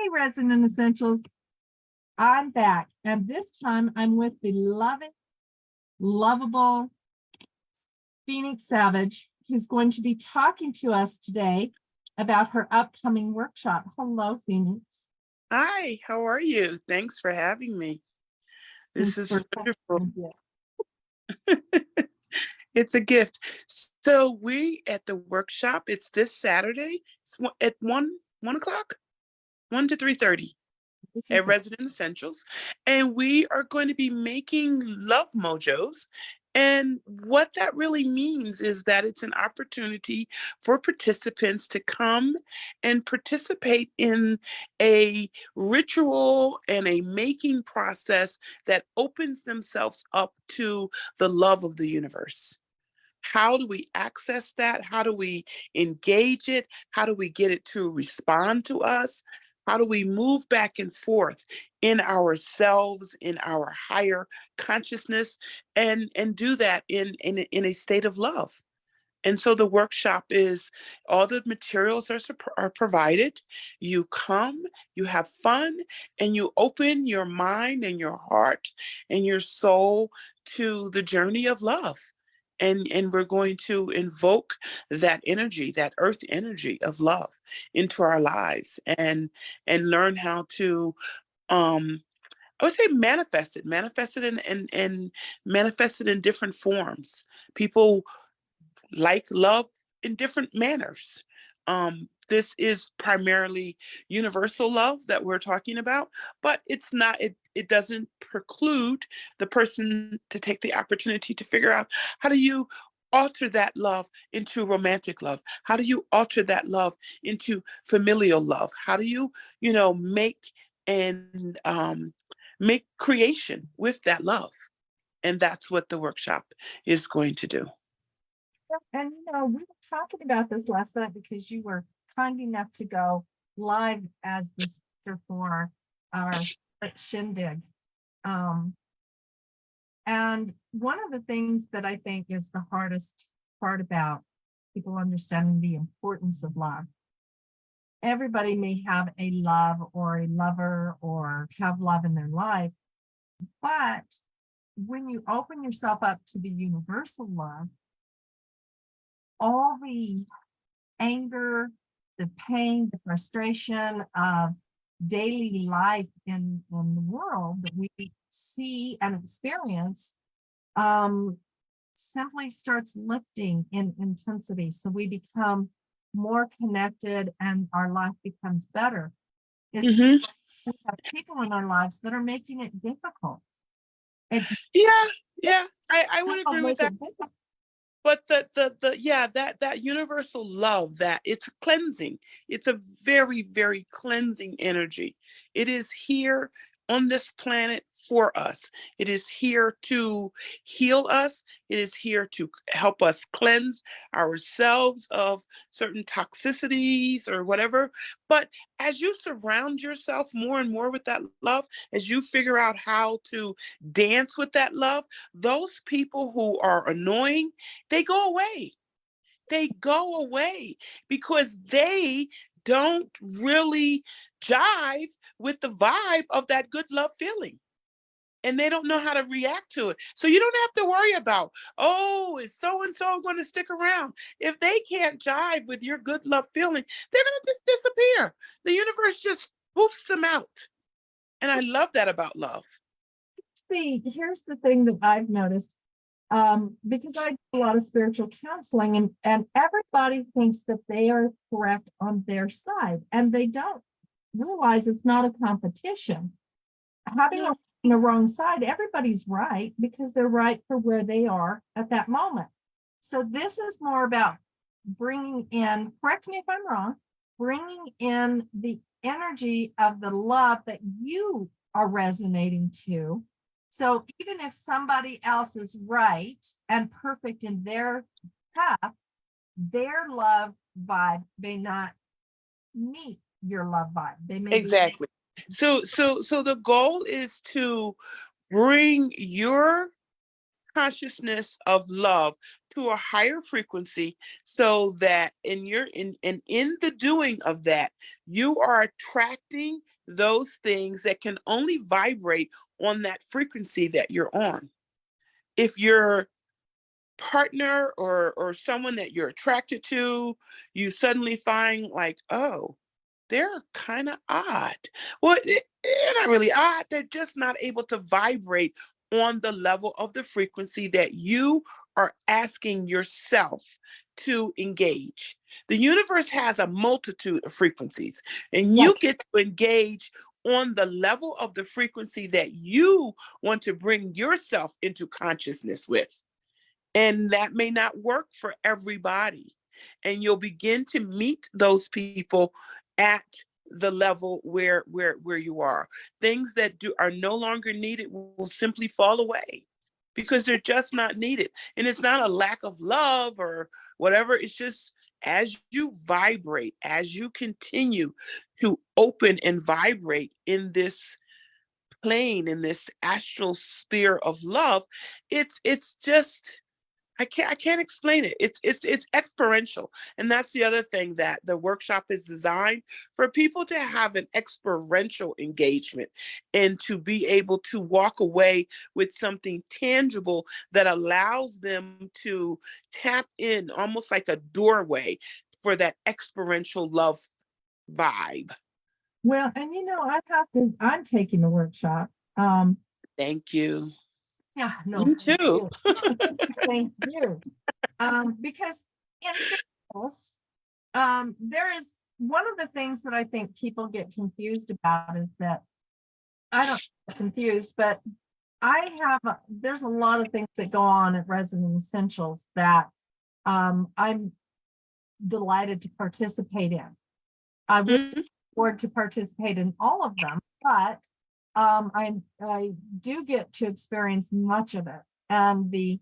Hey, Resonant Essentials. I'm back, and this time I'm with the loving, lovable Phoenix Savage, who's going to be talking to us today about her upcoming workshop. Hello, Phoenix. Hi, how are you? Thanks for having me. This Thanks is for wonderful. coming. It's a gift. So we at the workshop, it's this Saturday. It's at 1 o'clock, 1 to 3:30 at Resonant Essentials. And we are going to be making love mojos. And what that really means is that it's an opportunity for participants to come and participate in a ritual and a making process that opens themselves up to the love of the universe. How do we access that? How do we engage it? How do we get it to respond to us? How do we move back and forth in ourselves, in our higher consciousness, and do that in a state of love? And so the workshop is, all the materials are provided. You come, you have fun, and you open your mind and your heart and your soul to the journey of love. And we're going to invoke that energy, that earth energy of love into our lives, and learn how to I would say manifest it and manifest it in different forms. People like love in different manners. This is primarily universal love that we're talking about, but it doesn't preclude the person to take the opportunity to figure out, how do you alter that love into romantic love? How do you alter that love into familial love? How do you, make and make creation with that love? And that's what the workshop is going to do. And we were talking about this last night because you were kind enough to go live as the speaker for our shindig. And one of the things that I think is the hardest part about people understanding the importance of love. Everybody may have a love or a lover or have love in their life, but when you open yourself up to the universal love, all the anger, the pain, the frustration of daily life in the world that we see and experience simply starts lifting in intensity. So we become more connected and our life becomes better. It's Hmm. we have people in our lives that are making it difficult. Yeah, I would Still agree with make that. it difficult. But the yeah, that universal love, that it's cleansing. It's a very, very cleansing energy. It is here on this planet for us. It is here to heal us. It is here to help us cleanse ourselves of certain toxicities or whatever. But as you surround yourself more and more with that love, as you figure out how to dance with that love, those people who are annoying, they go away. They go away because they don't really jive with the vibe of that good love feeling. And they don't know how to react to it. So you don't have to worry about, oh, is so and so going to stick around? If they can't jive with your good love feeling, they're going to just disappear. The universe just poofs them out. And I love that about love. See, here's the thing that I've noticed. Because I do a lot of spiritual counseling, and everybody thinks that they are correct on their side, and they don't realize it's not a competition. Having No. on the wrong side, everybody's right because they're right for where they are at that moment. So this is more about bringing in, correct me if I'm wrong, bringing in the energy of the love that you are resonating to. So even if somebody else is right and perfect in their path, their love vibe may not meet your love vibe. They may be Exactly. So the goal is to bring your consciousness of love to a higher frequency, so that in the doing of that, you are attracting those things that can only vibrate on that frequency that you're on. If your partner or someone that you're attracted to, you suddenly find like, oh, they're kind of odd. Well, they're not really odd. They're just not able to vibrate on the level of the frequency that you are asking yourself to engage. The universe has a multitude of frequencies, and Yes. you get to engage on the level of the frequency that you want to bring yourself into consciousness with. And that may not work for everybody. And you'll begin to meet those people at the level where you are. Things that are no longer needed will simply fall away because they're just not needed. And it's not a lack of love or whatever. It's just as you vibrate, as you continue to open and vibrate in this plane, in this astral sphere of love, it's just I can't explain it. It's experiential. And that's the other thing, that the workshop is designed for people to have an experiential engagement and to be able to walk away with something tangible that allows them to tap in, almost like a doorway for that experiential love vibe. Well, and I'm taking the workshop. Thank you. Yeah, no, Me thank too. you. Thank you. Because in fairness, there is one of the things that I think people get confused about is that I don't get confused, but there's a lot of things that go on at Resonant Essentials that I'm delighted to participate in. I would Mhm. afford to participate in all of them, but I do get to experience much of it. And the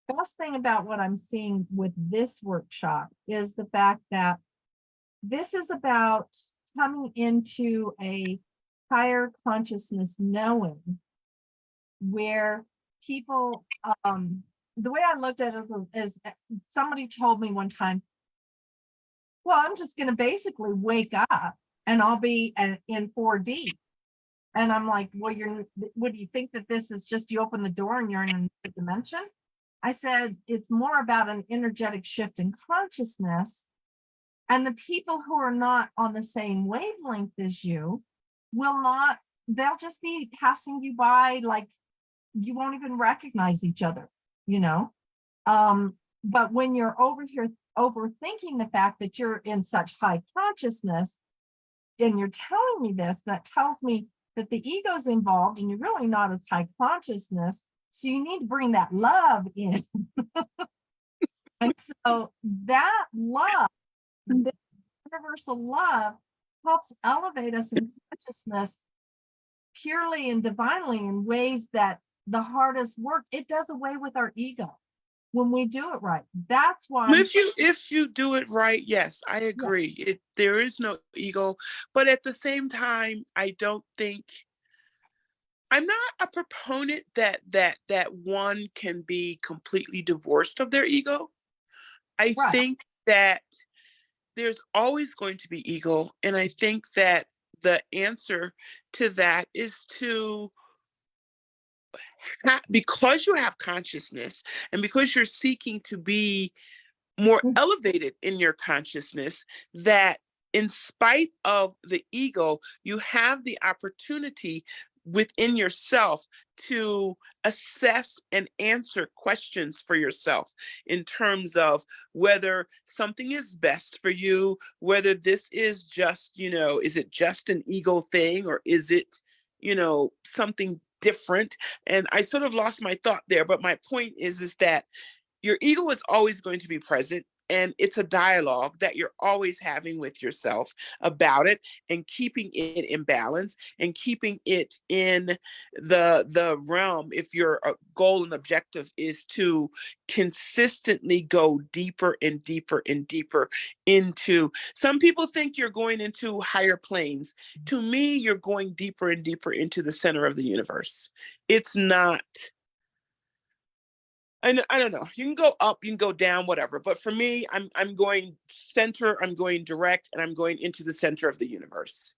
best thing about what I'm seeing with this workshop is the fact that this is about coming into a higher consciousness knowing where people, the way I looked at it is somebody told me one time, well, I'm just going to basically wake up and I'll be in 4D. And I'm like, well, would you think that this is just you open the door and you're in another dimension? I said, it's more about an energetic shift in consciousness. And the people who are not on the same wavelength as you will not, they'll just be passing you by like you won't even recognize each other, you know? But when you're over here overthinking the fact that you're in such high consciousness, and you're telling me this, that tells me that the ego's involved and you're really not as high consciousness. So you need to bring that love in. And so that love, the universal love, helps elevate us in consciousness purely and divinely in ways that the hardest work, it does away with our ego when we do it right. That's why If you do it right, yes, I yeah, agree. There is no ego, but at the same time, I don't think I'm not a proponent that one can be completely divorced of their ego. I right. think that there's always going to be ego, and I think that the answer to that is to because you have consciousness and because you're seeking to be more elevated in your consciousness, that in spite of the ego, you have the opportunity within yourself to assess and answer questions for yourself in terms of whether something is best for you, whether this is just, is it just an ego thing or is it, something different? And I sort of lost my thought there, but my point is that your ego is always going to be present, and it's a dialogue that you're always having with yourself about it and keeping it in balance and keeping it in the realm. If your goal and objective is to consistently go deeper and deeper and deeper into, some people think you're going into higher planes. To me, you're going deeper and deeper into the center of the universe. It's not, I don't know. You can go up, you can go down, whatever. But for me, I'm going center, I'm going direct, and I'm going into the center of the universe.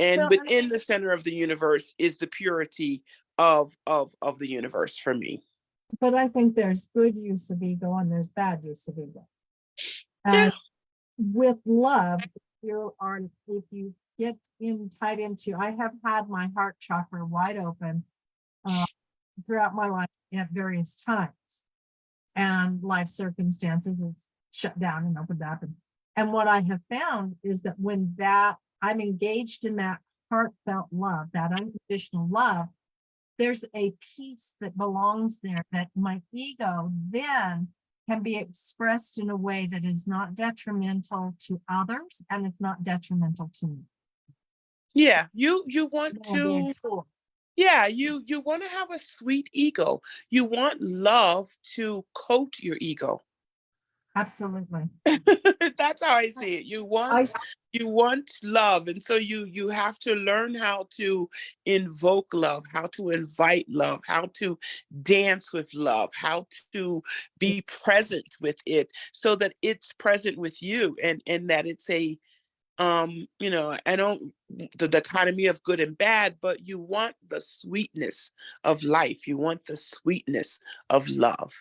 And Well, within the center of the universe is the purity of the universe for me. but I think there's good use of ego and there's bad use of ego. Yeah. And with love, if you get tied into, I have had my heart chakra wide open throughout my life at various times, and life circumstances is shut down and opened up. And what I have found is that when I'm engaged in that heartfelt love, that unconditional love, there's a peace that belongs there that my ego then can be expressed in a way that is not detrimental to others and it's not detrimental to me. Yeah. You want It will be a to, tool. yeah, you want to have a sweet ego. You want love to coat your ego. Absolutely. That's how I see it. You I want love, and so you have to learn how to invoke love, how to invite love, how to dance with love, how to be present with it so that it's present with you, and that it's a I don't the dichotomy of good and bad, but you want the sweetness of life. You want the sweetness of love.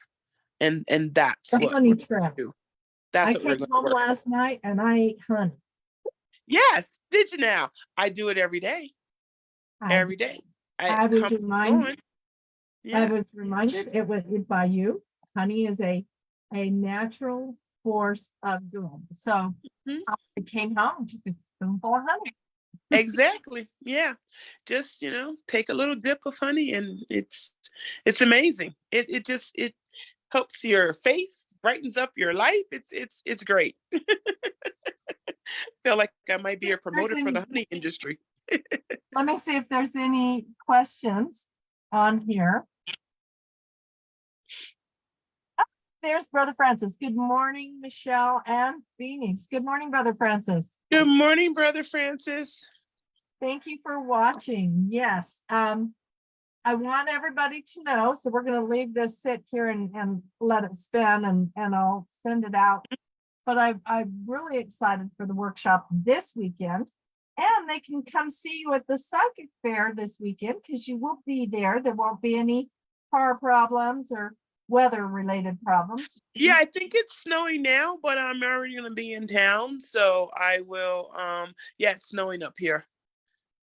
And that's the what honey we're trap. gonna do. That's I what we're came gonna home work. last night and I ate honey. Yes, did you now? I do it every day. I Every day. I I was come reminded on. Yeah. it was by you. Honey is a natural force of good. So Mhm. I came home, took a spoonful of honey. Exactly. Yeah. Just, take a little dip of honey and it's amazing. It helps your face, brightens up your life. It's great. Feel like I might be a There's promoter for the any, honey industry. let me see if there's any questions on here. There's Brother Francis. Good morning, Michelle and Phoenix. Good morning, Brother Francis. Good morning, Brother Francis. Thank you for watching. Yes. I want everybody to know, so we're going to leave this sit here and let it spin and I'll send it out. But I'm really excited for the workshop this weekend. And they can come see you at the psychic fair this weekend because you will be there. There won't be any car problems or weather related problems. Yeah, I think it's snowing now, but I'm already gonna be in town, so I will. Yeah, it's snowing up here.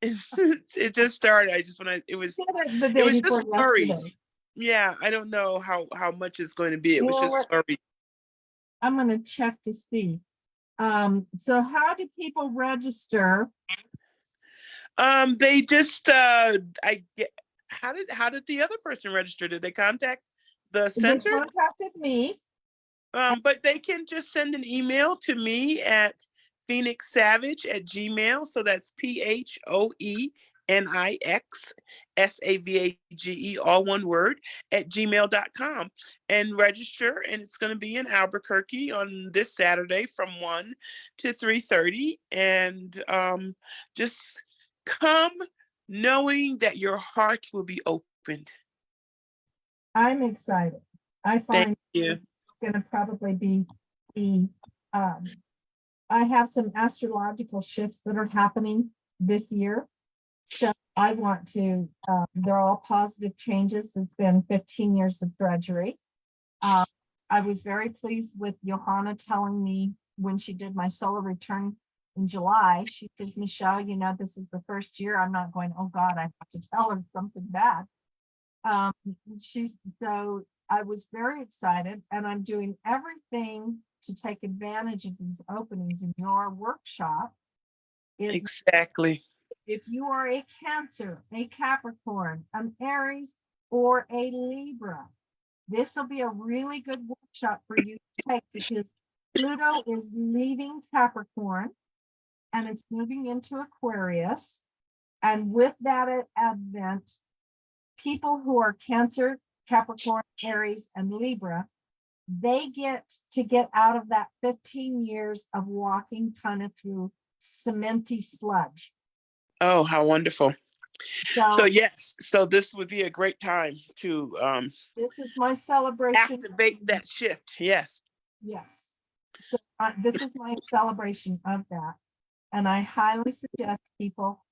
It just started. I just want to. The It day was before just flurries. yesterday. Yeah, I don't know how much it's going to be. It You was know just what? flurries. I'm going to check to see. So how do people register? They just I get. How did the other person register? Did they contact the They center? contacted me. But they can just send an email to me at phoenixsavage@gmail. So that's PhoenixSavage, all one word, at gmail.com, and register. And it's going to be in Albuquerque on this Saturday from 1 to 3:30. And just come knowing that your heart will be opened. I'm excited. I Thank find you. it's going to probably be the, I have some astrological shifts that are happening this year. So I want to, they're all positive changes. It's been 15 years of drudgery. I was very pleased with Johanna telling me when she did my solar return in July. She says, Michelle, this is the first year I'm not going, oh God, I have to tell her something bad. So I was very excited, and I'm doing everything to take advantage of these openings in your workshop. Exactly. If you are a Cancer, a Capricorn, an Aries, or a Libra, this will be a really good workshop for you to take because Pluto is leaving Capricorn and it's moving into Aquarius. And with that advent, people who are Cancer, Capricorn, Aries, and Libra, they get to get out of that 15 years of walking kind of through cementy sludge. Oh, how wonderful. So So yes, so this would be a great time to this is my celebration. activate that shift. Yes. Yes. So this is my celebration of that. And I highly suggest people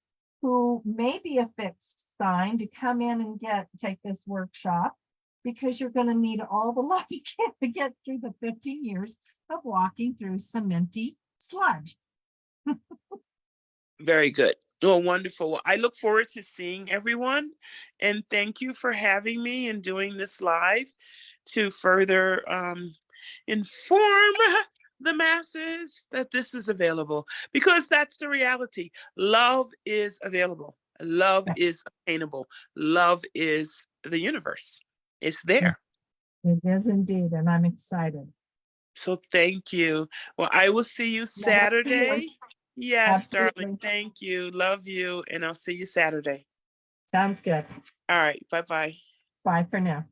who may be a fixed sign to come in and take this workshop, because you're going to need all the love you can to get through the 15 years of walking through cementy sludge. Very good. Well, wonderful. Well, I look forward to seeing everyone, and thank you for having me and doing this live to further inform the masses that this is available, because that's the reality. Love is available. Love is attainable. Love is the universe. It's there. It is indeed, and I'm excited. So thank you. Well, I will see you Saturday. Yes, Absolutely. darling. Thank you. Love you. And I'll see you Saturday. Sounds good. All right. Bye-bye. Bye for now.